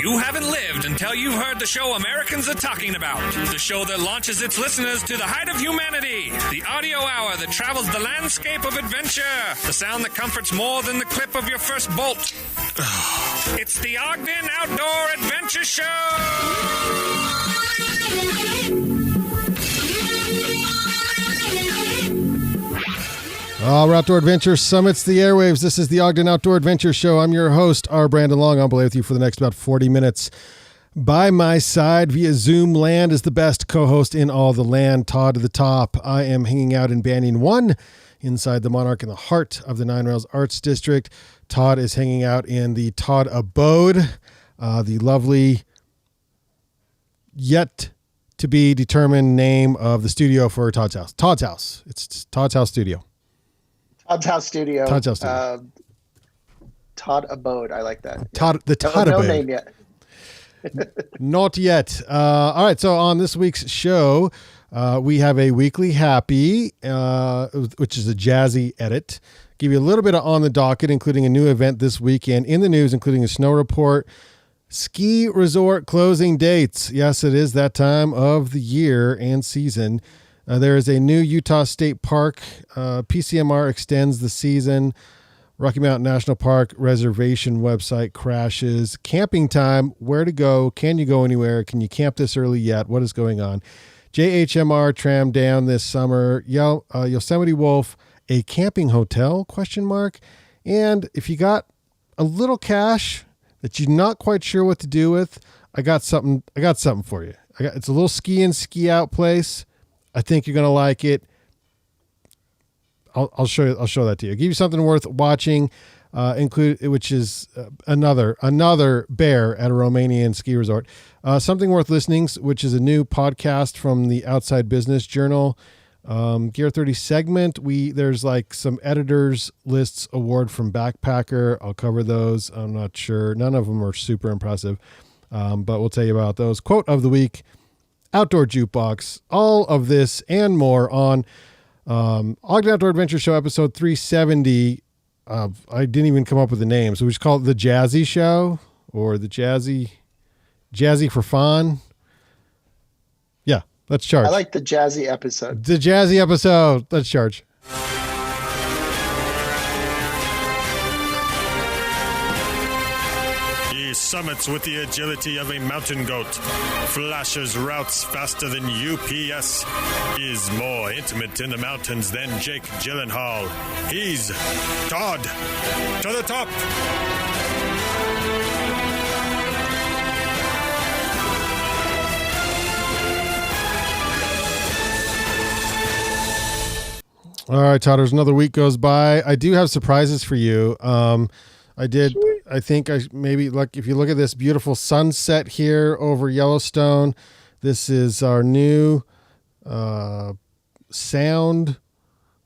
You haven't lived until you've heard the show Americans are talking about. The show that launches its listeners to the height of humanity. The audio hour that travels the landscape of adventure. The sound that comforts more than the clip of your first bolt. It's the Ogden Outdoor Adventure Show! Our Outdoor Adventure summits the airwaves. This is the Ogden Outdoor Adventure Show. I'm your host, R. Brandon Long. I'll be with you for the next about 40 minutes. By my side via Zoom land is the best co-host in all the land, Todd to the Top. I am hanging out in Banyan 1 inside the Monarch in the heart of the Nine Rails Arts District. Todd is hanging out in the Todd Abode, the lovely yet to be determined name of the studio for Todd's house. Todd's house. It's Todd's house studio. Todd's House Studio. Todd's House Studio. Todd Abode. I like that. Todd, the Todd Abode. No name yet. Not yet. All right. So on this week's show, we have a weekly happy, which is a jazzy edit. Give you a little bit of on the docket, including a new event this weekend. In the news, including a snow report, ski resort closing dates. Yes, it is that time of the year and season. There is a new Utah State Park. PCMR extends the season. Rocky Mountain National Park reservation website crashes. Camping time. Where to go? Can you go anywhere? Can you camp this early yet? What is going on? JHMR tram down this summer. Yosemite Wolf, a camping hotel? ? And if you got a little cash that you're not quite sure what to do with, I got something for you. It's a little ski in, ski out place. I think you're going to like it. I'll show that to you. I'll give you something worth watching, which is another bear at a Romanian ski resort. Something worth listening, which is a new podcast from the Outside Business Journal. Gear 30 segment. There's like some editors lists award from Backpacker. I'll cover those. I'm not sure. None of them are super impressive, but we'll tell you about those. Quote of the week. Outdoor Jukebox, all of this and more on Ogden Outdoor Adventure Show episode 370. I didn't even come up with a name, so we just call it the Jazzy Show or the Jazzy for Fun. Yeah, let's charge. I like the jazzy episode. The Jazzy episode. Let's charge. Summits with the agility of a mountain goat, flashes routes faster than UPS, is more intimate in the mountains than Jake Gyllenhaal. He's Todd to the Top. All right, Todders, another week goes by. I do have surprises for you. I think maybe like if you look at this beautiful sunset here over Yellowstone, this is our new sound.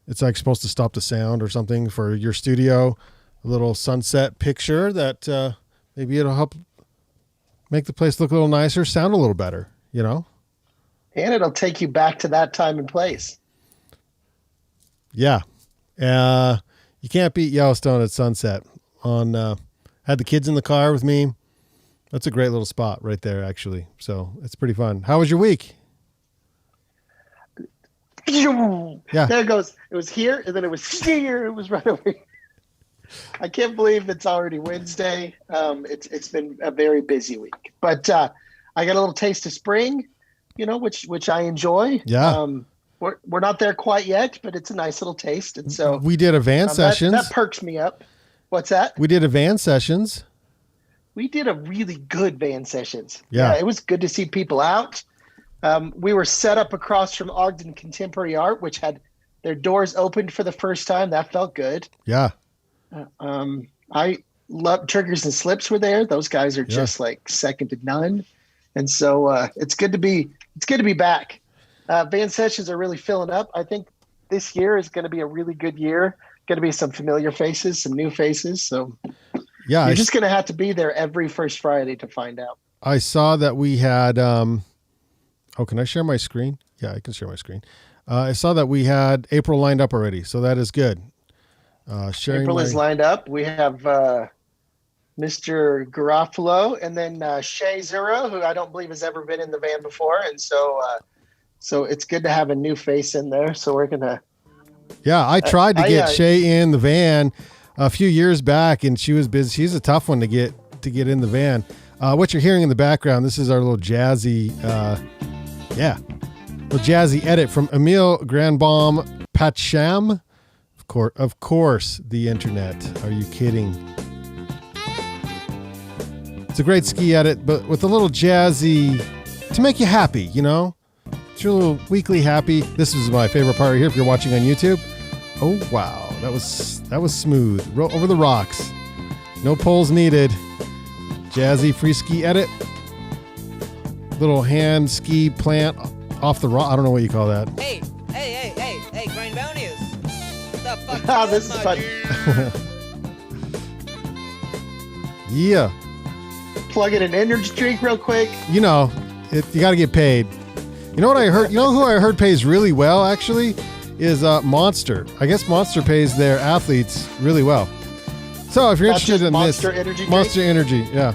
It's like supposed to stop the sound or something for your studio. A little sunset picture that maybe it'll help make the place look a little nicer, sound a little better, you know? And it'll take you back to that time and place. Yeah. You can't beat Yellowstone at sunset. Had the kids in the car with me. That's a great little spot right there, actually. So it's pretty fun. How was your week? Yeah. There it goes. It was here, and then it was here. It was right over here. I can't believe it's already Wednesday. It's been a very busy week, but I got a little taste of spring, which I enjoy. Yeah. We're not there quite yet, but it's a nice little taste, and so we did a van sessions. That perks me up. What's that? We did a van sessions. We did a really good van sessions. Yeah. It was good to see people out. We were set up across from Ogden Contemporary Art, which had their doors opened for the first time. That felt good. Yeah. I love Triggers and Slips were there. Those guys are just like second to none. And so it's good to be back. Van sessions are really filling up. I think this year is going to be a really good year. Going to be some familiar faces, some new faces. So yeah, you're just going to have to be there every first Friday to find out. I saw that we had, can I share my screen? Yeah, I can share my screen. I saw that we had April lined up already. So that is good. April is lined up. We have Mr. Garofalo, and then Shea Zero, who I don't believe has ever been in the van before, and so it's good to have a new face in there. So we're gonna. Yeah, I tried to get Shay in the van a few years back, and she was busy. She's a tough one to get in the van. What you're hearing in the background, this is our little jazzy, little jazzy edit from Emil Granbaum Patsham. Of course, the internet. Are you kidding? It's a great ski edit, but with a little jazzy to make you happy, you know? It's your little weekly happy. This is my favorite part right here if you're watching on YouTube. Oh, wow. That was smooth. Over the rocks. No poles needed. Jazzy free ski edit. Little hand ski plant off the rock. I don't know what you call that. Hey, Green Bonius. What the fuck? Oh, this is fun. Yeah. Plug in an energy drink real quick. You know, you got to get paid. You know what I heard? You know who I heard pays really well, actually? Is Monster. I guess Monster pays their athletes really well. So if you're interested in Monster this, Energy Monster Energy, yeah.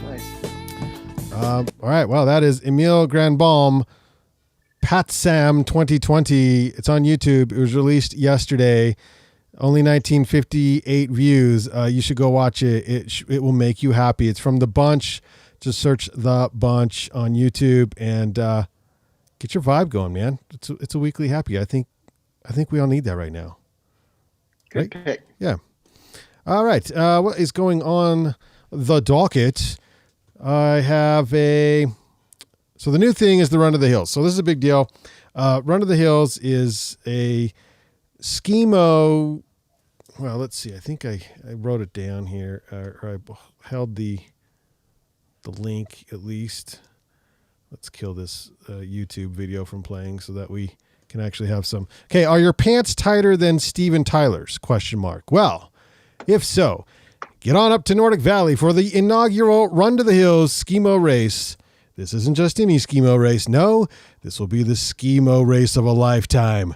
Nice. All right, well, that is Emil Granbaum, Patsam 2020. It's on YouTube. It was released yesterday. Only 1958 views. You should go watch it. It will make you happy. It's from The Bunch. Just search The Bunch on YouTube and get your vibe going, man. It's a weekly happy. I think we all need that right now. Good right? pick. Yeah. All right. What is going on the docket? I have so the new thing is the Run to the Hills. So this is a big deal. Run to the Hills is a Skimo. Well, let's see. I think I wrote it down here, or I held the link at least. Let's kill this YouTube video from playing so that we can actually have some. Okay, are your pants tighter than Steven Tyler's? ? Well, if so, get on up to Nordic Valley for the inaugural Run to the Hills Skimo race. This isn't just any Skimo race. No, this will be the Skimo race of a lifetime.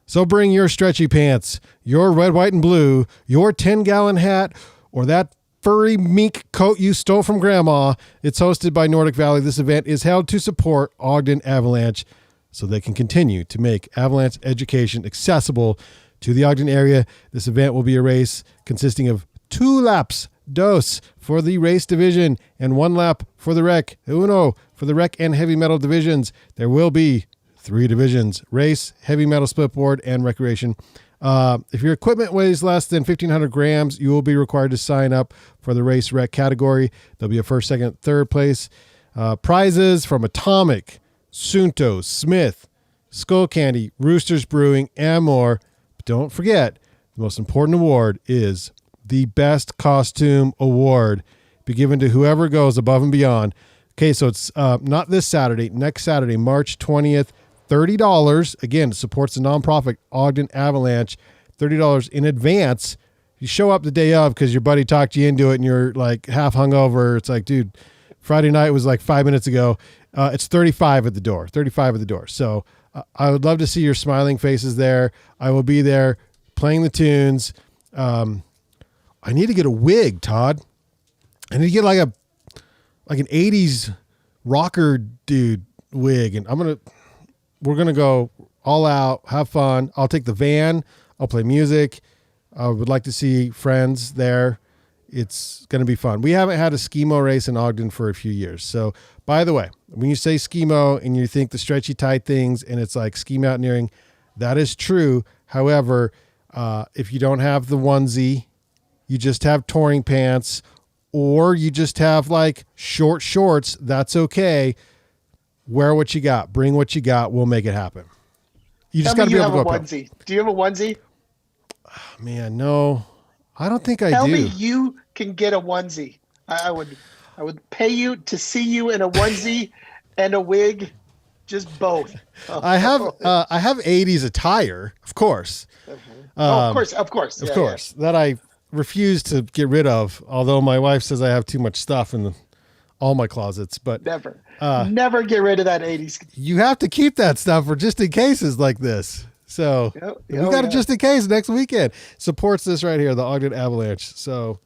So bring your stretchy pants, your red, white, and blue, your 10-gallon hat, or that furry mink coat you stole from Grandma. It's hosted by Nordic Valley. This event is held to support Ogden Avalanche so they can continue to make avalanche education accessible to the Ogden area. This event will be a race consisting of 2 laps, dos, for the race division and 1 lap for the rec, uno, for the rec and heavy metal divisions. There will be 3 divisions: race, heavy metal, splitboard, and recreation. If your equipment weighs less than 1,500 grams, you will be required to sign up for the race rec category. There'll be a first, second, third place. Prizes from Atomic, Sunto, Smith, Skull Candy, Roosters Brewing, and more. But don't forget, the most important award is the Best Costume Award. Be given to whoever goes above and beyond. Okay, so it's not this Saturday, next Saturday, March 20th. $30. Again, it supports the nonprofit Ogden Avalanche. $30 in advance. You show up the day of because your buddy talked you into it and you're like half hungover. It's like, dude, Friday night was like 5 minutes ago. It's $35 at the door. $35 at the door. So I would love to see your smiling faces there. I will be there playing the tunes. I need to get a wig, Todd. I need to get like an 80s rocker dude wig, and we're going to go all out, have fun. I'll take the van. I'll play music. I would like to see friends there. It's going to be fun. We haven't had a Skimo race in Ogden for a few years. So, by the way, when you say Skimo and you think the stretchy tight things and it's like ski mountaineering, that is true. However, if you don't have the onesie, you just have touring pants, or you just have like short shorts, that's okay. Wear what you got. Bring what you got. We'll make it happen. You just got to be able to go. Onesie. Do you have a onesie? Oh, man, no. I don't think I do. Tell me you can get a onesie. I would pay you to see you in a onesie and a wig, just both. I have 80s attire, of course. Of course. That I refuse to get rid of, although my wife says I have too much stuff in all my closets. But never get rid of that 80s. You have to keep that stuff for just in cases like this. So we got it just in case next weekend. Supports this right here, the Ogden Avalanche. So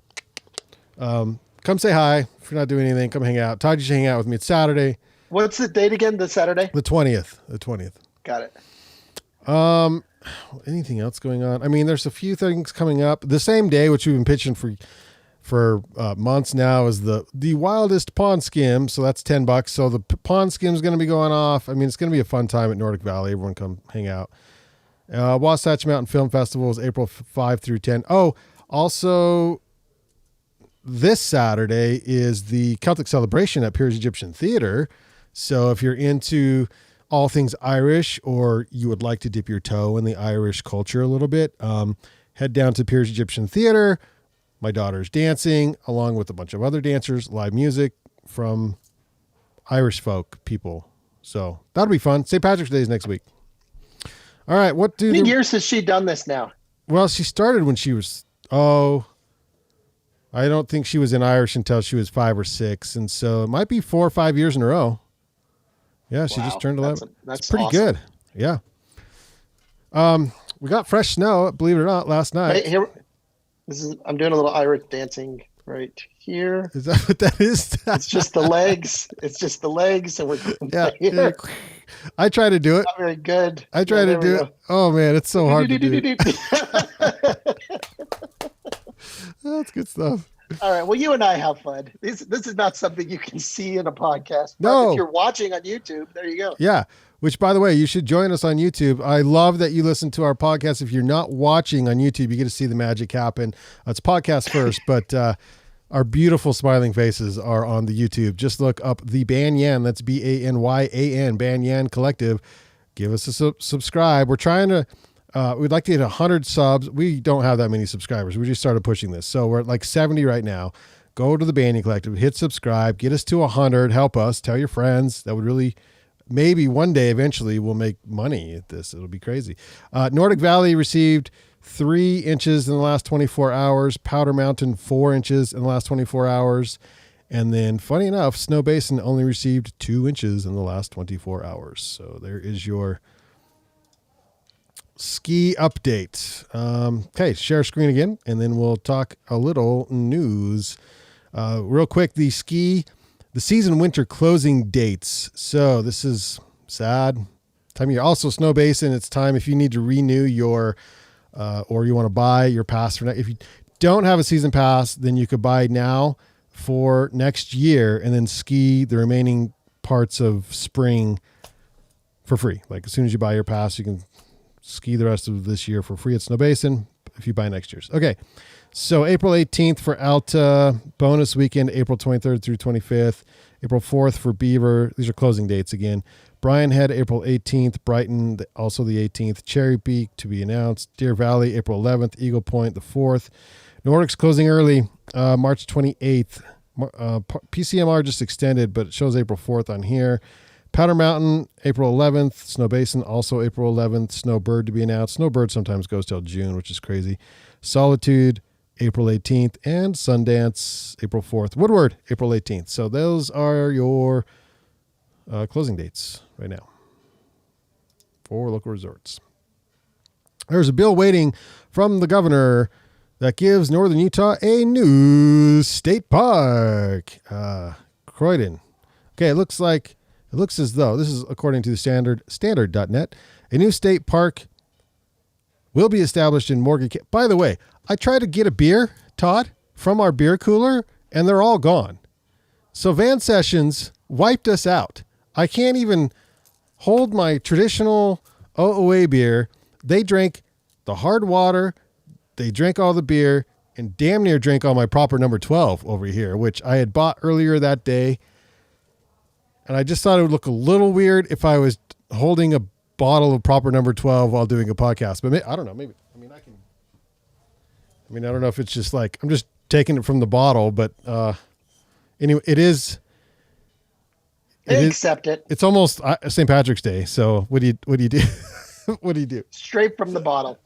Come say hi. If you're not doing anything, come hang out. Todd, you should hang out with me. It's Saturday. What's the date again? The Saturday? The 20th. The 20th. Got it. Anything else going on? I mean, there's a few things coming up. The same day, which we've been pitching for months now, is the wildest pond skim. So that's $10. So the pond skim is going to be going off. I mean, it's going to be a fun time at Nordic Valley. Everyone come hang out. Wasatch Mountain Film Festival is April 5 through 10. Oh, also this Saturday is the Celtic Celebration at Piers Egyptian Theater. So if you're into all things Irish, or you would like to dip your toe in the Irish culture a little bit, head down to Piers Egyptian Theater. My daughter's dancing along with a bunch of other dancers, live music from Irish folk people. So that'll be fun. St. Patrick's Day is next week. All right. How many years has she done this now? Well, she started when she was, I don't think she was in Irish until she was 5 or 6. And so it might be 4 or 5 years in a row. Yeah, she just turned 11. That's pretty awesome. Good. Yeah. We got fresh snow, believe it or not, last night. Hey, here, I'm doing a little Irish dancing right here. Is that what that is? It's just the legs. It's just the legs, and we're yeah. I try to do it. Not very good. I try to do it. Oh man, it's so hard to do. That's good stuff. All right. Well, you and I have fun. This is not something you can see in a podcast. But no. If you're watching on YouTube, there you go. Yeah. Which, by the way, you should join us on YouTube. I love that you listen to our podcast. If you're not watching on YouTube, you get to see the magic happen. It's podcast first, but our beautiful smiling faces are on the YouTube. Just look up the Banyan. That's Banyan, Banyan Collective. Give us a subscribe. We're trying to. We'd like to get 100 subs. We don't have that many subscribers. We just started pushing this. So we're at like 70 right now. Go to the Banyan Collective, hit subscribe, get us to 100, help us, tell your friends. That would really, maybe one day eventually we'll make money at this. It'll be crazy. Nordic Valley received 3 inches in the last 24 hours. Powder Mountain, 4 inches in the last 24 hours. And then funny enough, Snow Basin only received 2 inches in the last 24 hours. So there is your ski update. Okay, share screen again, and then we'll talk a little news. Real quick, the season winter closing dates. So this is sad time of year. Also, Snow Basin, it's time if you need to renew your, or you want to buy your pass for. If you don't have a season pass, then you could buy now for next year, and then ski the remaining parts of spring for free. Like as soon as you buy your pass, you can ski the rest of this year for free at Snow Basin if you buy next year's. Okay, so April 18th for Alta, bonus weekend, April 23rd through 25th, April 4th for Beaver. These are closing dates again. Bryan Head, April 18th, Brighton, also the 18th, Cherry Peak to be announced, Deer Valley, April 11th, Eagle Point, the 4th. Nordic's closing early, March 28th. PCMR just extended, but it shows April 4th on here. Powder Mountain, April 11th. Snow Basin, also April 11th. Snowbird to be announced. Snowbird sometimes goes till June, which is crazy. Solitude, April 18th. And Sundance, April 4th. Woodward, April 18th. So those are your closing dates right now for local resorts. There's a bill waiting from the governor that gives Northern Utah a new state park. Croydon. Okay, it looks as though, this is according to the standard.net, a new state park will be established in Morgan. By the way, I tried to get a beer, Todd, from our beer cooler, and they're all gone. So Van Sessions wiped us out. I can't even hold my traditional OOA beer. They drank the hard water, they drank all the beer, and damn near drank all my proper number 12 over here, which I had bought earlier that day. And I just thought it would look a little weird if I was holding a bottle of proper number 12 while doing a podcast. But I don't know. Maybe. I don't know if it's just like I'm just taking it from the bottle. But anyway, it is. Accept it. It's almost St. Patrick's Day. So what do you do? What do you do? Straight from the bottle.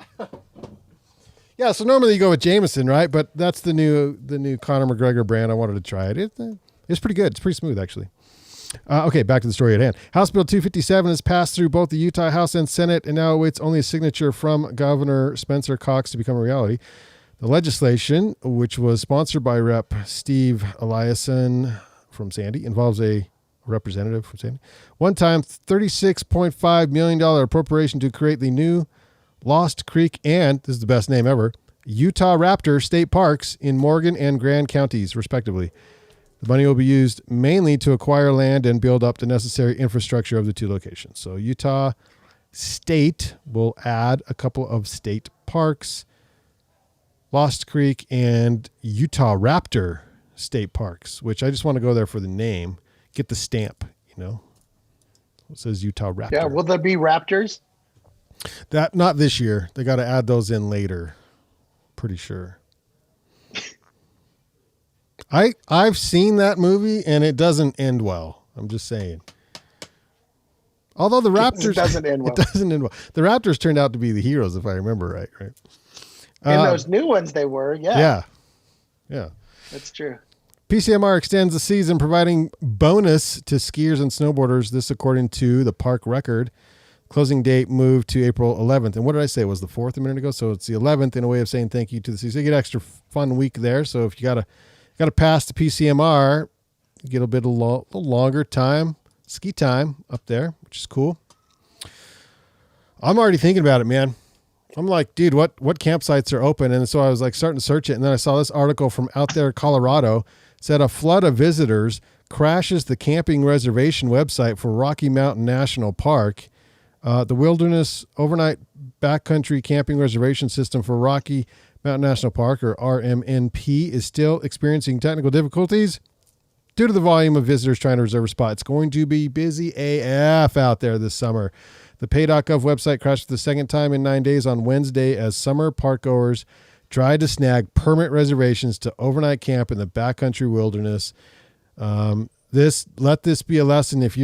Yeah. So normally you go with Jameson, right? But that's the new Conor McGregor brand. I wanted to try it. It's pretty good. It's pretty smooth, actually. Okay, back to the story at hand. House Bill 257 has passed through both the Utah House and Senate and now awaits only a signature from Governor Spencer Cox to become a reality. The legislation, which was sponsored by Rep. Steve Eliason from Sandy, involves a representative from Sandy. One-time $36.5 million appropriation to create the new Lost Creek and, this is the best name ever, Utah Raptor State Parks in Morgan and Grand counties, respectively. The money will be used mainly to acquire land and build up the necessary infrastructure of the two locations. So Utah State will add a couple of state parks, Lost Creek and Utah Raptor State Parks, which I just want to go there for the name, get the stamp, It says Utah Raptor. Yeah, will there be raptors? That not this year. They got to add those in later. Pretty sure. I've seen that movie and it doesn't end well. I'm just saying. Although the Raptors It doesn't end well. It doesn't end well. The Raptors turned out to be the heroes, if I remember right. Right. In those new ones, they were. Yeah. Yeah. That's true. PCMR extends the season, providing bonus to skiers and snowboarders. This, according to the park record. Closing date moved to April 11th. And what did I say? It was the 4th a minute ago? So it's the 11th in a way of saying thank you to the season. So you get extra fun week there. So if you got to pass the PCMR, you get a little longer time, ski time up there, which is cool. I'm already thinking about it, man. I'm like, dude, what campsites are open? And so I was like starting to search it. And then I saw this article from Out There, Colorado, said a flood of visitors crashes the camping reservation website for Rocky Mountain National Park. The Wilderness Overnight Backcountry Camping Reservation System for Rocky Mountain National Park, or RMNP, is still experiencing technical difficulties due to the volume of visitors trying to reserve a spot. It's going to be busy AF out there this summer. The pay.gov website crashed for the second time in 9 days on Wednesday as summer parkgoers tried to snag permit reservations to overnight camp in the backcountry wilderness. Let this be a lesson. If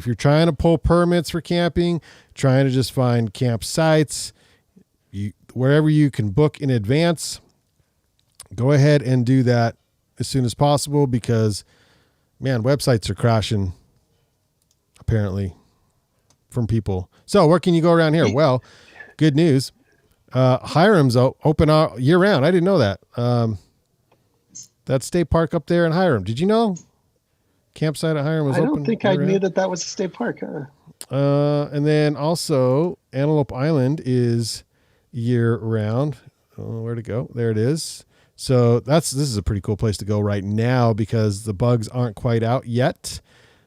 you're trying to pull permits for camping, trying to just find campsites, wherever you can book in advance, go ahead and do that as soon as possible because, man, websites are crashing, apparently, from people. So where can you go around here? Well, good news. Hiram's open all year round. I didn't know that. That state park up there in Hiram. Did you know? Campsite at Hiram was open. I don't think I knew that was a state park. And then also Antelope Island is year round. Oh, where'd it go? There it is. So this is a pretty cool place to go right now because the bugs aren't quite out yet.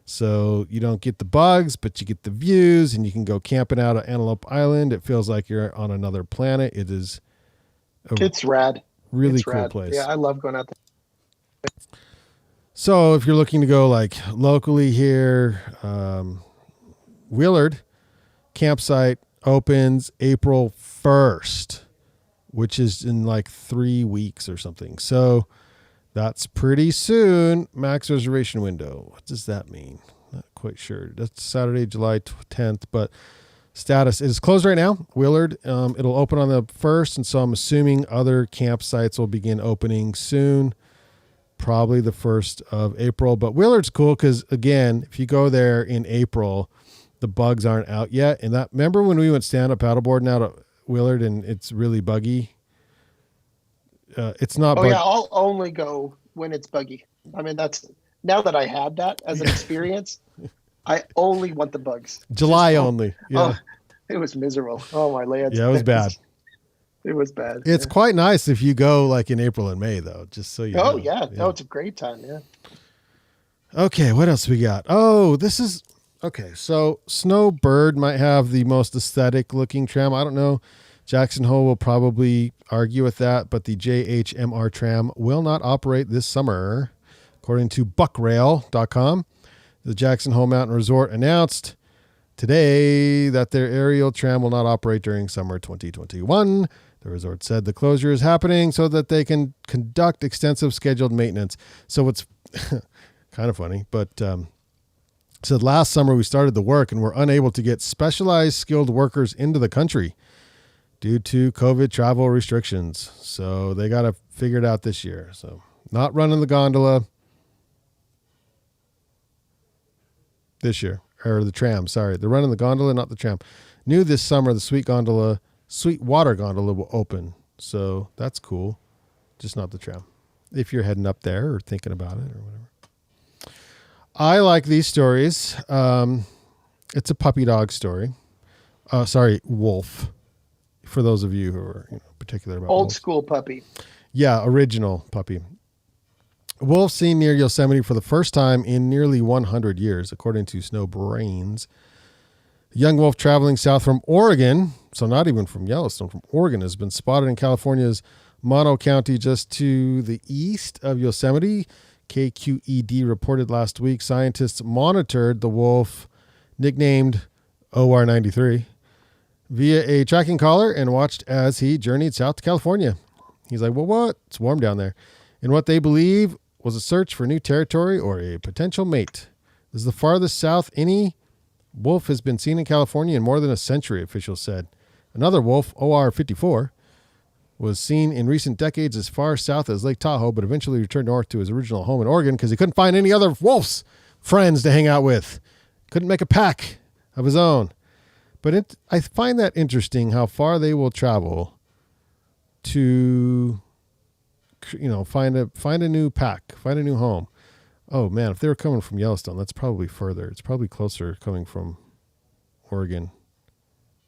So you don't get the bugs, but you get the views and you can go camping out at Antelope Island. It feels like you're on another planet. It's rad. Really cool rad. place. Yeah, I love going out there. So if you're looking to go like locally here, Willard campsite opens April 1st, which is in like 3 weeks or something. So that's pretty soon. Max reservation window. What does that mean? Not quite sure. That's Saturday, July 10th, but status is closed right now. Willard, it'll open on the 1st. And so I'm assuming other campsites will begin opening soon. Probably the 1st of April, but Willard's cool because again, if you go there in April, the bugs aren't out yet. And remember when we went stand up paddleboarding out at Willard and it's really buggy? It's not. Oh yeah, I'll only go when it's buggy. I mean, now that I had that as an experience, I only want the bugs. July only. Yeah. Oh, it was miserable. Oh my lands. Yeah, it was bad. It was bad. It's quite nice if you go like in April and May though, just so you know. Oh yeah. No, it's a great time. Yeah. Okay, what else we got? Oh, this is okay. So Snowbird might have the most aesthetic looking tram. I don't know. Jackson Hole will probably argue with that, but the JHMR tram will not operate this summer. According to buckrail.com, the Jackson Hole Mountain Resort announced today that their aerial tram will not operate during summer 2021. The resort said the closure is happening so that they can conduct extensive scheduled maintenance. So it's kind of funny, but said last summer we started the work and were unable to get specialized skilled workers into the country due to COVID travel restrictions. So they got to figure it out this year. So not running the gondola this year, or the tram. Sorry. They're running the gondola, not the tram. New this summer, the Sweet Water Gondola will open. So that's cool. just not the trail. If you're heading up there or thinking about it or whatever. I like these stories. It's a puppy dog story. Wolf. For those of you who are particular about Old wolves. school puppy. Yeah, original puppy. Wolf seen near Yosemite for the first time in nearly 100 years, according to Snow Brains. A young wolf traveling south from Oregon, so not even from Yellowstone, from Oregon, has been spotted in California's Mono County just to the east of Yosemite. KQED reported last week scientists monitored the wolf, nicknamed OR93, via a tracking collar and watched as he journeyed south to California. He's like, well, what? It's warm down there. In what they believe was a search for new territory or a potential mate. This is the farthest south any wolf has been seen in California in more than a century, officials said. Another wolf, OR54, was seen in recent decades as far south as Lake Tahoe, but eventually returned north to his original home in Oregon because he couldn't find any other wolves friends to hang out with. Couldn't make a pack of his own. But I find that interesting how far they will travel to, find a new pack, find a new home. Oh man, if they were coming from Yellowstone, that's probably further. It's probably closer coming from Oregon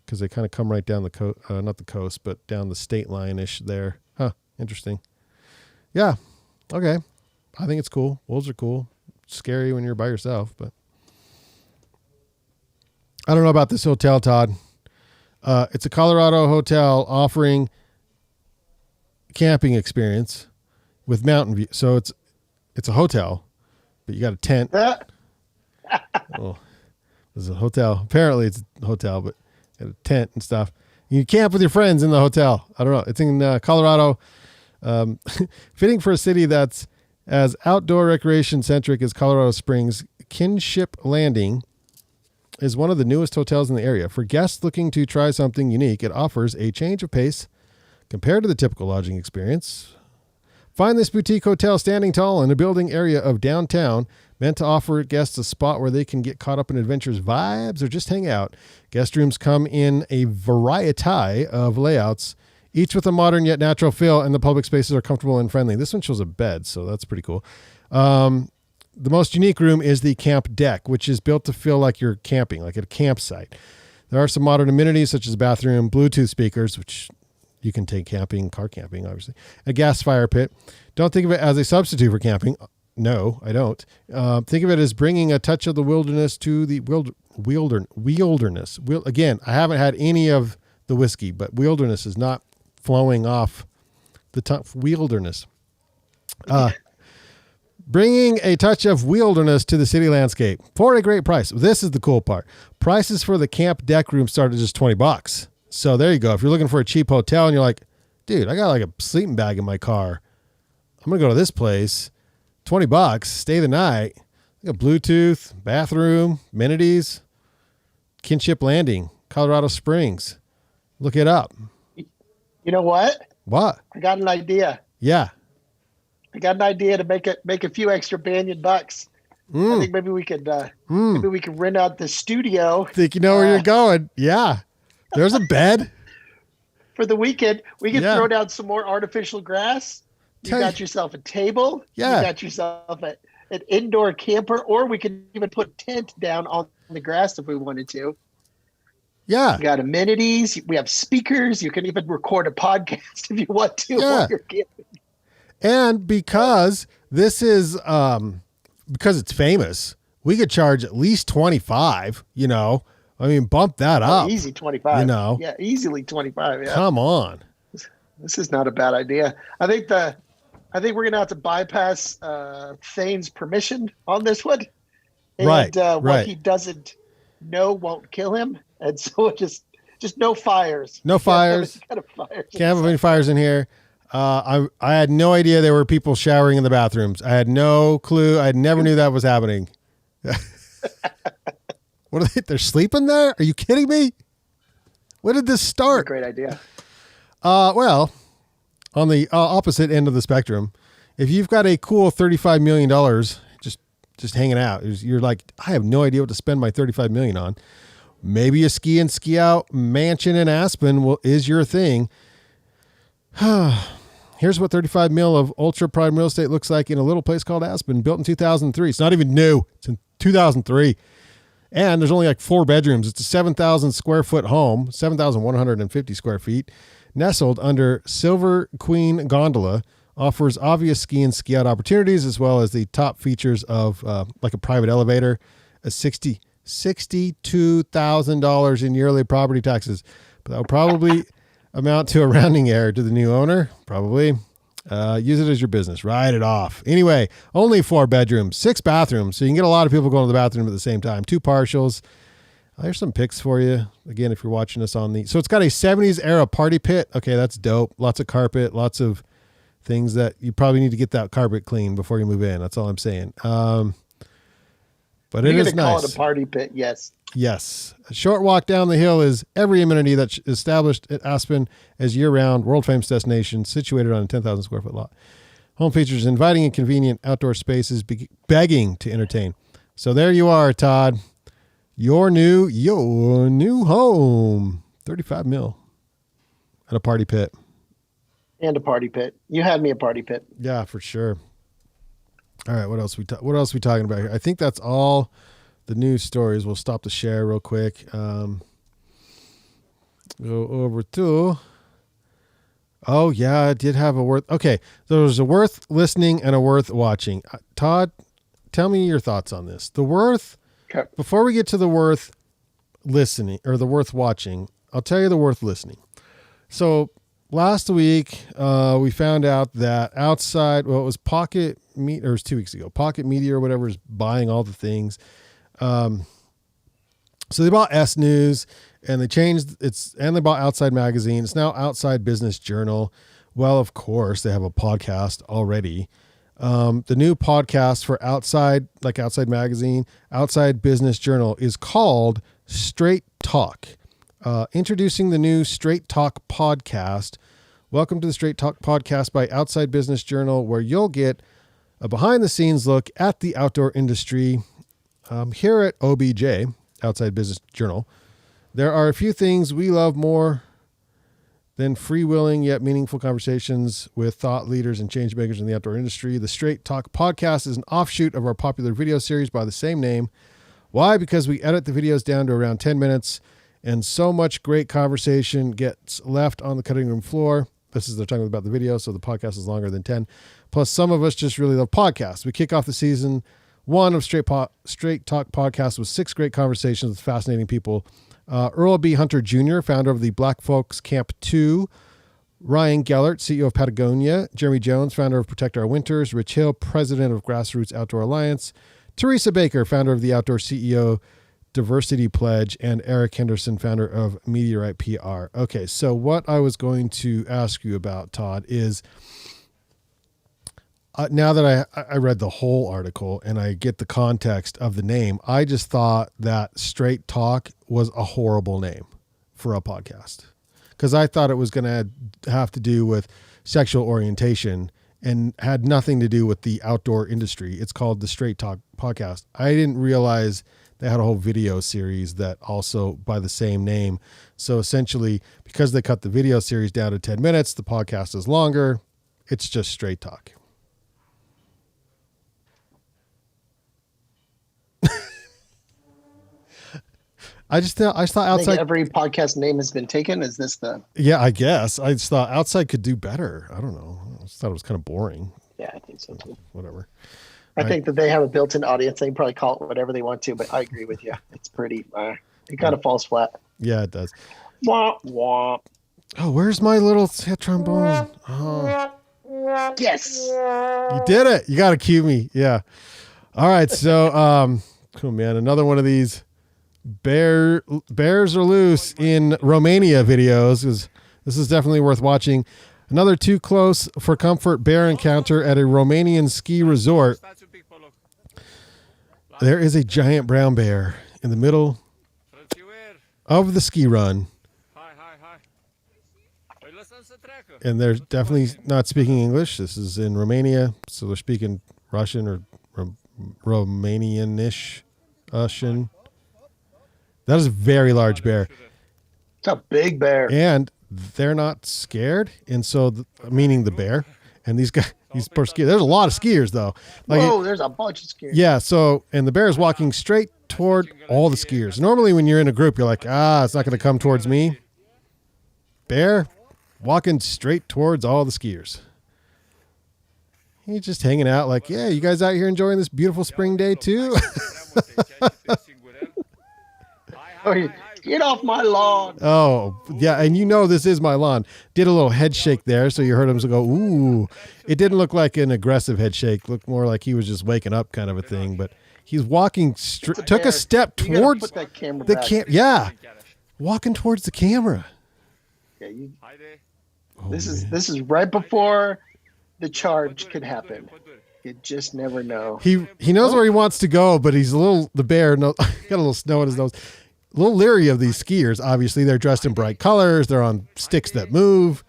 because they kind of come right down the coast, not the coast, but down the state line-ish there. Huh, interesting. Yeah, okay. I think it's cool. Wolves are cool. Scary when you're by yourself, but I don't know about this hotel, Todd. It's a Colorado hotel offering camping experience with mountain view. So it's a hotel, but you got a tent. Oh, it's a hotel. Apparently it's a hotel, but you got a tent and stuff. You camp with your friends in the hotel. I don't know. It's in Colorado. Fitting for a city that's as outdoor recreation centric as Colorado Springs, Kinship Landing is one of the newest hotels in the area. For guests looking to try something unique, it offers a change of pace compared to the typical lodging experience. Find this boutique hotel standing tall in a building area of downtown, meant to offer guests a spot where they can get caught up in adventure's vibes or just hang out. Guest rooms come in a variety of layouts, each with a modern yet natural feel, and the public spaces are comfortable and friendly. This one shows a bed, so that's pretty cool. The most unique room is the camp deck, which is built to feel like you're camping, like at a campsite. There are some modern amenities such as a bathroom, Bluetooth speakers, which you can take camping, car camping, obviously, a gas fire pit. Don't think of it as a substitute for camping. No, I don't. Think of it as bringing a touch of the wilderness to the wilderness. Again, I haven't had any of the whiskey, but wilderness is not flowing off the wilderness. Bringing a touch of wilderness to the city landscape for a great price. This is the cool part. Prices for the camp deck room start at just $20. So there you go. If you're looking for a cheap hotel and you're like, dude, I got like a sleeping bag in my car. I'm going to go to this place. $20, stay the night. I got Bluetooth, bathroom, amenities, Kinship Landing, Colorado Springs. Look it up. You know what? What? I got an idea. Yeah. I got an idea to make a few extra Banyan bucks. I think maybe we could rent out the studio. Think you know where you're going? Yeah. There's a bed for the weekend. We can throw down some more artificial grass. You got yourself a table. Yeah. You got yourself an indoor camper, or we could even put a tent down on the grass if we wanted to. Yeah. We got amenities. We have speakers. You can even record a podcast if you want to while you're camping. And because this is because it's famous, we could charge at least 25, I mean, bump that up. Easy 25. Yeah, easily 25. Yeah. Come on. This is not a bad idea. I think we're gonna have to bypass Thane's permission on this one. And right. What he doesn't know won't kill him. And so just no fires. No fires. Can't have any fires in here. I had no idea there were people showering in the bathrooms. I had no clue. I never knew that was happening. What are they? They're sleeping there? Are you kidding me? When did this start? Great idea. Well, on the opposite end of the spectrum, if you've got a cool $35 million just hanging out, you're like, I have no idea what to spend my $35 million on. Maybe a ski in, ski out mansion in Aspen is your thing. Here's what 35 mil of ultra prime real estate looks like in a little place called Aspen, built in 2003. It's not even new. It's in 2003. And there's only like 4 bedrooms. It's a 7,000 square foot home, 7,150 square feet, nestled under Silver Queen Gondola, offers obvious ski and ski out opportunities, as well as the top features of like a private elevator, a $62,000 in yearly property taxes. But that will probably amount to a rounding error to the new owner. Probably. Use it as your business. Write it off. Anyway, only 4 bedrooms, 6 bathrooms. So you can get a lot of people going to the bathroom at the same time. 2 partials. Here's some pics for you. Again, if you're watching us on the... So it's got a 70s era party pit. Okay, that's dope. Lots of carpet, lots of things that you probably need to get that carpet clean before you move in. That's all I'm saying. But it is nice. Call it a party pit, yes. Yes. A short walk down the hill is every amenity that's established at Aspen as year-round world-famous destination situated on a 10,000 square foot lot. Home features inviting and convenient outdoor spaces begging to entertain. So there you are, Todd. Your new home. 35 mil. And a party pit. And a party pit. You had me a party pit. Yeah, for sure. All right, what else we talking about here? I think that's all the news stories. We'll stop the share real quick. Go over to... Oh, yeah, I did have a worth... Okay, there was a worth listening and a worth watching. Todd, tell me your thoughts on this. The worth... Okay. Before we get to the worth listening, or the worth watching, I'll tell you the worth listening. So last week, we found out that outside... Well, it was Pocket Media... Or it was 2 weeks ago. Pocket Media or whatever is buying all the things. So they bought S News and they changed and they bought Outside Magazine. It's now Outside Business Journal. Well, of course, they have a podcast already. The new podcast for Outside Magazine, Outside Business Journal is called Straight Talk. Introducing the new Straight Talk podcast. Welcome to the Straight Talk podcast by Outside Business Journal, where you'll get a behind the scenes look at the outdoor industry. Here at OBJ, Outside Business Journal, there are a few things we love more than freewheeling yet meaningful conversations with thought leaders and change makers in the outdoor industry. The Straight Talk podcast is an offshoot of our popular video series by the same name. Why? Because we edit the videos down to around 10 minutes, and so much great conversation gets left on the cutting room floor. They're talking about the video, so the podcast is longer than 10. Plus, some of us just really love podcasts. We kick off the season 1 of Straight Talk podcast with 6 great conversations with fascinating people. Earl B. Hunter Jr., founder of the Black Folks Camp 2. Ryan Gellert, CEO of Patagonia. Jeremy Jones, founder of Protect Our Winters. Rich Hill, president of Grassroots Outdoor Alliance. Teresa Baker, founder of the Outdoor CEO Diversity Pledge. And Eric Henderson, founder of Meteorite PR. Okay, so what I was going to ask you about, Todd, is... now that I read the whole article and I get the context of the name, I just thought that Straight Talk was a horrible name for a podcast, because I thought it was going to have to do with sexual orientation and had nothing to do with the outdoor industry. It's called the Straight Talk podcast. I didn't realize they had a whole video series that also by the same name. So essentially, because they cut the video series down to 10 minutes, the podcast is longer. It's just Straight Talk. I thought Outside... I think every podcast name has been taken. Is this the... Yeah, I guess. I just thought Outside could do better. I don't know. I just thought it was kind of boring. Yeah, I think so too. Whatever. I think that they have a built-in audience. They can probably call it whatever they want to, but I agree with you. It's pretty... it kind of falls flat. Yeah, it does. Wah, wah. Oh, where's my little trombone? Oh. Yes. You did it. You got to cue me. Yeah. All right. So, cool, man. Another one of these bears are loose in Romania videos. This is definitely worth watching. Another too close for comfort bear encounter at a Romanian ski resort. There is a giant brown bear in the middle of the ski run. And they're definitely not speaking English. This is in Romania, so they're speaking Russian or Romanian-ish. That is a very large bear. It's a big bear. And they're not scared. And so, meaning the bear and these guys, these poor skiers. There's a lot of skiers though. Whoa, there's a bunch of skiers. Yeah. So, and the bear is walking straight toward all the skiers. Normally when you're in a group, you're like, it's not going to come towards me. Bear walking straight towards all the skiers. He's just hanging out like, yeah, you guys out here enjoying this beautiful spring day too? Get off my lawn. Oh, yeah, and this is my lawn. Did a little head shake there, so you heard him go, ooh. It didn't look like an aggressive head shake. Looked more like he was just waking up kind of a thing, but he's walking, took a step towards put that camera the back. yeah, walking towards the camera. Yeah, this is right before the charge could happen. You just never know. He knows where he wants to go, but he's the bear got a little snow in his nose. A little leery of these skiers. Obviously, they're dressed in bright colors. They're on sticks that move.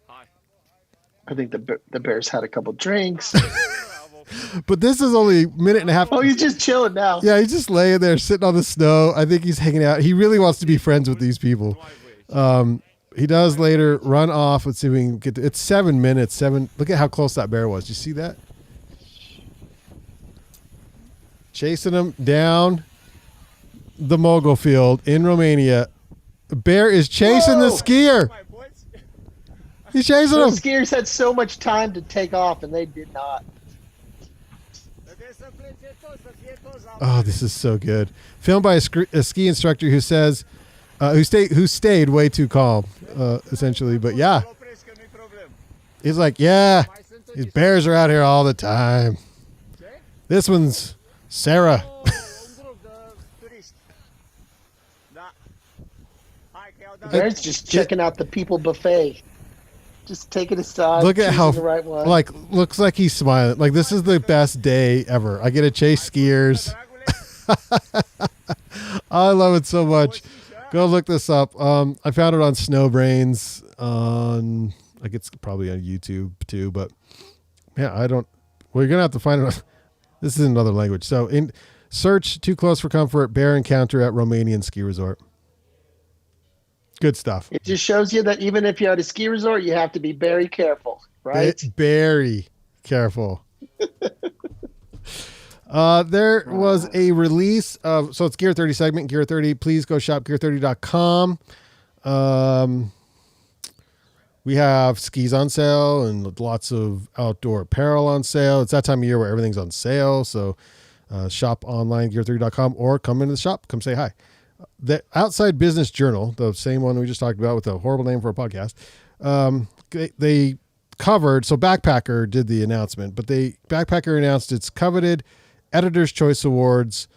I think the bear's had a couple drinks. But this is only a minute and a half. Oh, he's just chilling now. Yeah, he's just laying there sitting on the snow. I think he's hanging out. He really wants to be friends with these people. He does later run off. Let's see if we can get it's 7 minutes. Look at how close that bear was. You see that? Chasing him down the mogul field in Romania. The bear is chasing the skier. He's chasing him. The skiers had so much time to take off, and they did not. Oh, this is so good. Filmed by a ski instructor who says, who stayed way too calm, essentially. But yeah, he's like, yeah, these bears are out here all the time. This one's Sarah. The bear's just checking out the people buffet. Just take it aside. Look at how, the right one. looks like he's smiling. Like, this is the best day ever. I get to chase skiers. I love it so much. Go look this up. I found it on Snowbrains. Like, it's probably on YouTube too. But yeah, we're gonna have to find it. This is another language. So search "Too Close for Comfort Bear Encounter at Romanian Ski Resort." Good stuff. It just shows you that even if you're at a ski resort, you have to be very careful, right? Very careful. There was a release of, so it's Gear 30 segment, Gear 30. Please go shop gear30.com. We have skis on sale and lots of outdoor apparel on sale. It's that time of year where everything's on sale. So shop online, gear30.com, or come into the shop. Come say hi. The Outside Business Journal, the same one we just talked about with a horrible name for a podcast, they covered, so Backpacker did the announcement, but Backpacker announced its coveted Editor's Choice Awards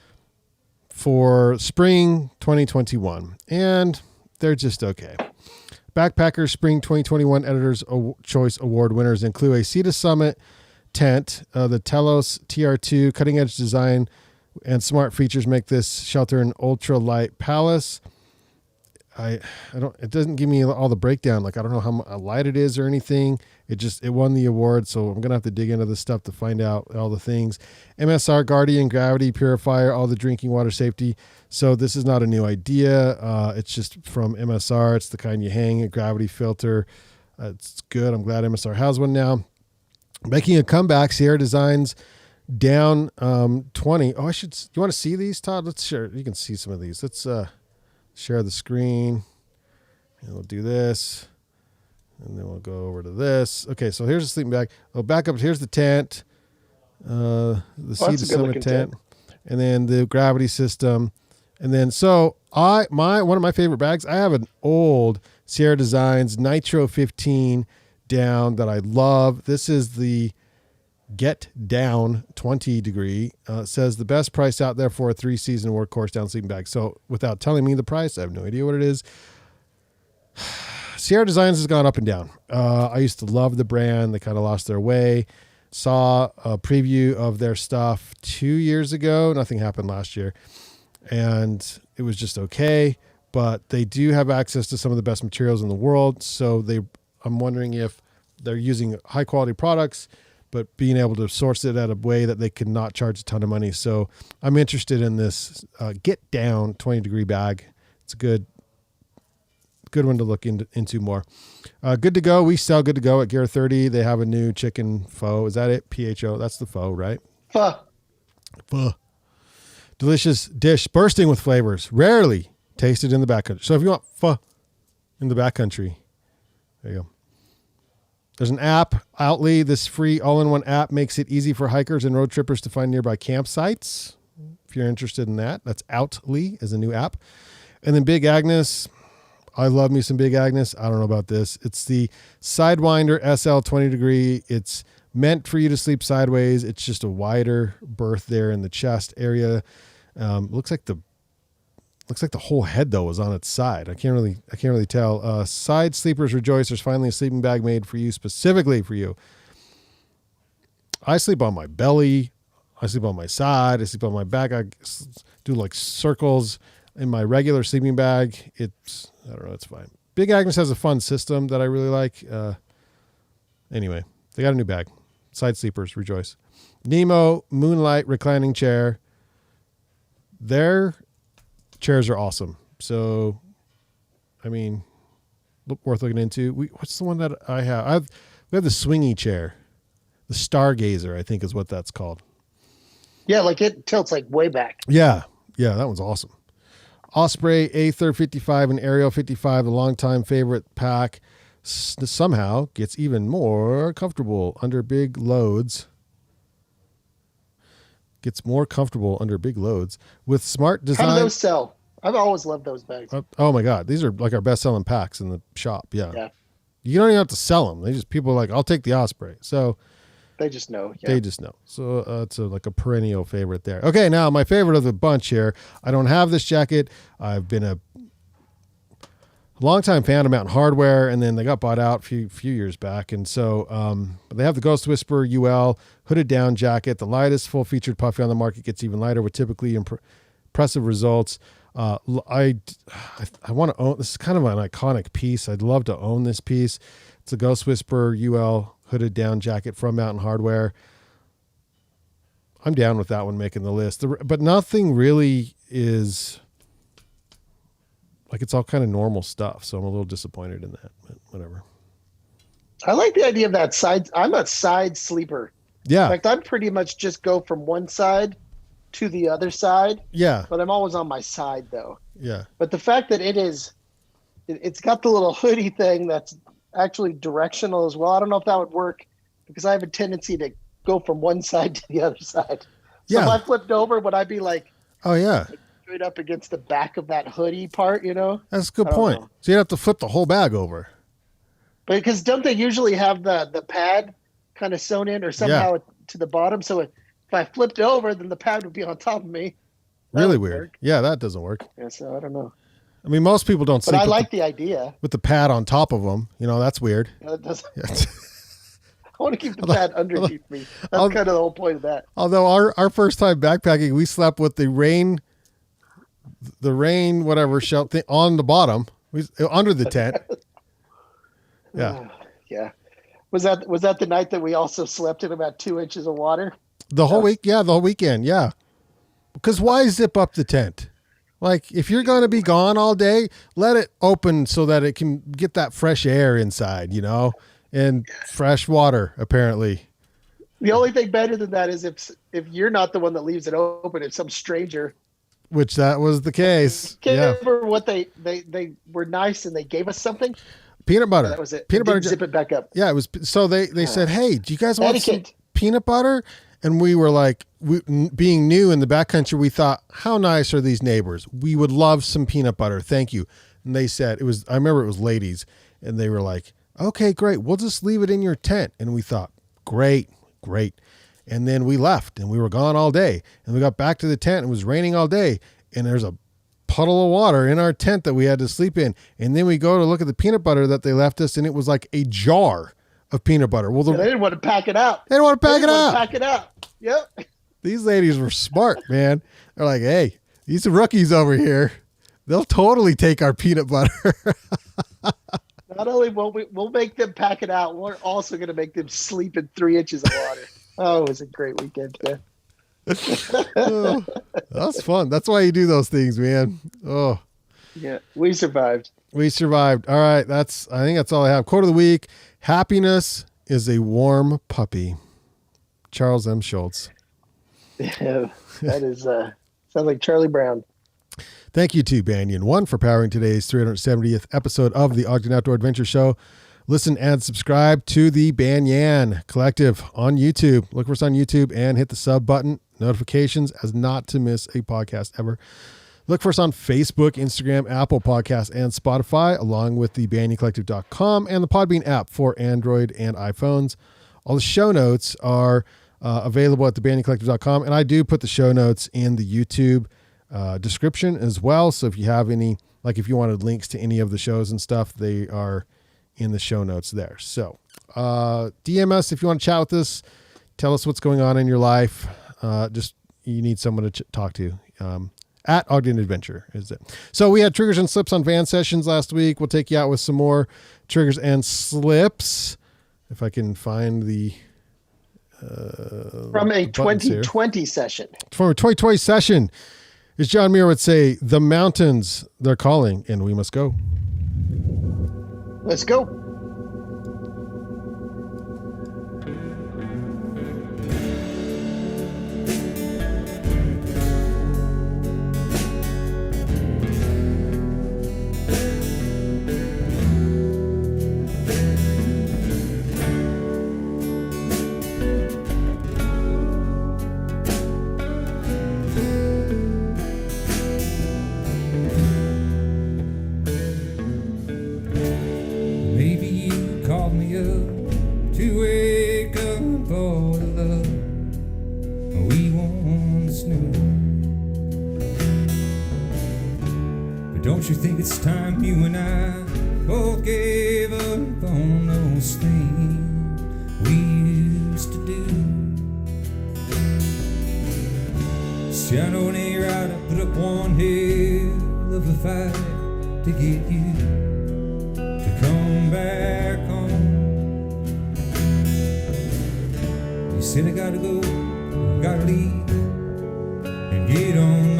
for spring 2021, and they're just okay. Backpacker Spring 2021 Editor's Choice Award winners include a Sea Summit tent, the Telos TR2, cutting edge design and smart features make this shelter an ultra light palace. It doesn't give me all the breakdown. Like, I don't know how light it is or anything. It won the award. So I'm going to have to dig into this stuff to find out all the things. MSR Guardian Gravity Purifier, all the drinking water safety. So this is not a new idea. It's just from MSR. It's the kind you hang, a gravity filter. It's good. I'm glad MSR has one now. Making a comeback, Sierra Designs down 20. Oh, you want to see these, Todd? Let's share. You can see some of these. Let's share the screen. And we'll do this. And then we'll go over to this. Okay, so here's the sleeping bag. Oh, back up. Here's the tent. The Sea to Summit tent. And then the gravity system. And then one of my favorite bags, I have an old Sierra Designs Nitro 15 down that I love. This is the Get Down 20 degree. Says the best price out there for a 3-season workhorse down sleeping bag. So without telling me the price, I have no idea what it is. Sierra Designs has gone up and down. I used to love the brand. They kind of lost their way. Saw a preview of their stuff 2 years ago. Nothing happened last year. And it was just okay. But they do have access to some of the best materials in the world. So I'm wondering if they're using high quality products, but being able to source it at a way that they can not charge a ton of money. So I'm interested in this Get Down 20 degree bag. It's a good good one to look into more. Good to Go. We sell Good to Go at Gear 30. They have a new chicken pho. Is that it? PHO. That's the pho, right? Pho. Delicious dish bursting with flavors. Rarely tasted in the backcountry. So if you want pho in the backcountry, there you go. There's an app, Outly. This free all-in-one app makes it easy for hikers and road trippers to find nearby campsites. If you're interested in that, that's Outly is a new app. And then Big Agnes. I love me some Big Agnes. I don't know about this. It's the Sidewinder SL 20 degree. It's meant for you to sleep sideways. It's just a wider berth there in the chest area. Looks like the whole head though is on its side. I can't really tell. Side sleepers rejoice. There's finally a sleeping bag made for you, specifically for you. I sleep on my belly. I sleep on my side. I sleep on my back. I do like circles in my regular sleeping bag. I don't know. It's fine. Big Agnes has a fun system that I really like. Anyway, they got a new bag. Side sleepers rejoice. Nemo Moonlight reclining chair. Their chairs are awesome. So, I mean, worth looking into. What's the one that I have? We have the swingy chair. The Stargazer, I think is what that's called. Yeah, like it tilts like way back. Yeah, that one's awesome. Osprey, Aether 55, and Ariel 55, a longtime favorite pack, somehow gets even more comfortable under big loads. Gets more comfortable under big loads with smart design. How do those sell? I've always loved those bags. Oh my God. These are like our best selling packs in the shop. Yeah. You don't even have to sell them. People are like, I'll take the Osprey. So they just know. Yeah. They just know. So it's like a perennial favorite there. Okay. Now my favorite of the bunch here. I don't have this jacket. I've been a longtime fan of Mountain Hardwear, and then they got bought out a few years back. And so they have the Ghost Whisperer UL hooded down jacket. The lightest full featured puffy on the market, gets even lighter with typically impressive results. I want to own, this is kind of an iconic piece. I'd love to own this piece. It's a Ghost Whisperer UL hooded down jacket from Mountain Hardwear. I'm down with that one making the list, but nothing really is like, it's all kind of normal stuff. So I'm a little disappointed in that, but whatever. I like the idea of that side. I'm a side sleeper. Yeah. In fact, I'd pretty much just go from one side to the other side. Yeah. But I'm always on my side though. Yeah. But the fact that it's got the little hoodie thing that's actually directional as well. I don't know if that would work because I have a tendency to go from one side to the other side. So if I flipped over, would I be like, oh yeah, straight up against the back of that hoodie part, you know? That's a good point. So you'd have to flip the whole bag over. But because don't they usually have the pad kind of sewn in or somehow to the bottom? So if I flipped over, then the pad would be on top of me. Really weird. Work. Yeah, that doesn't work. Yeah, so I don't know. I mean, most people don't sleep. But I like the idea. With the pad on top of them. You know, that's weird. That doesn't. I want to keep the pad underneath me. That's kind of the whole point of that. Although our first time backpacking, we slept with the rain whatever shelter thing on the bottom, under the tent. Yeah. Yeah. Was that the night that we also slept in about 2 inches of water? The whole week? Yeah, the whole weekend. Yeah. Because why zip up the tent? Like, if you're going to be gone all day, let it open so that it can get that fresh air inside, you know, and fresh water, apparently. The only thing better than that is if you're not the one that leaves it open, it's some stranger. Which that was the case. Can't remember what they were nice and they gave us something. Peanut butter. That was it. Peanut butter. Zip it back up. Yeah, it was. So they said, hey, do you guys want some peanut butter? And we were like, being new in the backcountry, we thought, how nice are these neighbors? We would love some peanut butter. Thank you. And they said, I remember it was ladies. And they were like, okay, great. We'll just leave it in your tent. And we thought, great. And then we left and we were gone all day. And we got back to the tent. It was raining all day. And there's a puddle of water in our tent that we had to sleep in. And then we go to look at the peanut butter that they left us. And it was like a jar of peanut butter. Well, they didn't want to pack it out. They didn't want to pack it out. Yep. These ladies were smart, man. They're like, hey, these rookies over here, they'll totally take our peanut butter. Not only will we'll make them pack it out, we're also going to make them sleep in 3 inches of water. Oh, it was a great weekend, man. Oh, that was fun. That's why you do those things, man. Oh, yeah, we survived. We survived. All right. I think that's all I have. Quote of the week. Happiness is a warm puppy. Charles M. Schultz. Yeah, that is sounds like Charlie Brown. Thank you to Banyan One for powering today's 370th episode of the Ogden Outdoor Adventure Show. Listen and subscribe to the Banyan Collective on YouTube. Look for us on YouTube and hit the sub button, notifications as not to miss a podcast ever. Look for us on Facebook, Instagram, Apple Podcasts, and Spotify, along with the BanyanCollective.com and the Podbean app for Android and iPhones. All the show notes are available at the BanyanCollective.com, and I do put the show notes in the YouTube description as well. So if you have any, like if you wanted links to any of the shows and stuff, they are in the show notes there. So DM us if you want to chat with us. Tell us what's going on in your life. Just you need someone to talk to. At Ogden Adventure is it. So we had triggers and slips on Van Sessions last week. We'll take you out with some more triggers and slips. If I can find the from a 2020 session. From a 2020 session, as John Muir would say, the mountains, they're calling and we must go. Let's go. Don't you think it's time you and I both gave up on those things we used to do? See, I know it ain't right, I put up one hell of a fight to get you to come back home. You said I gotta go, gotta leave and get on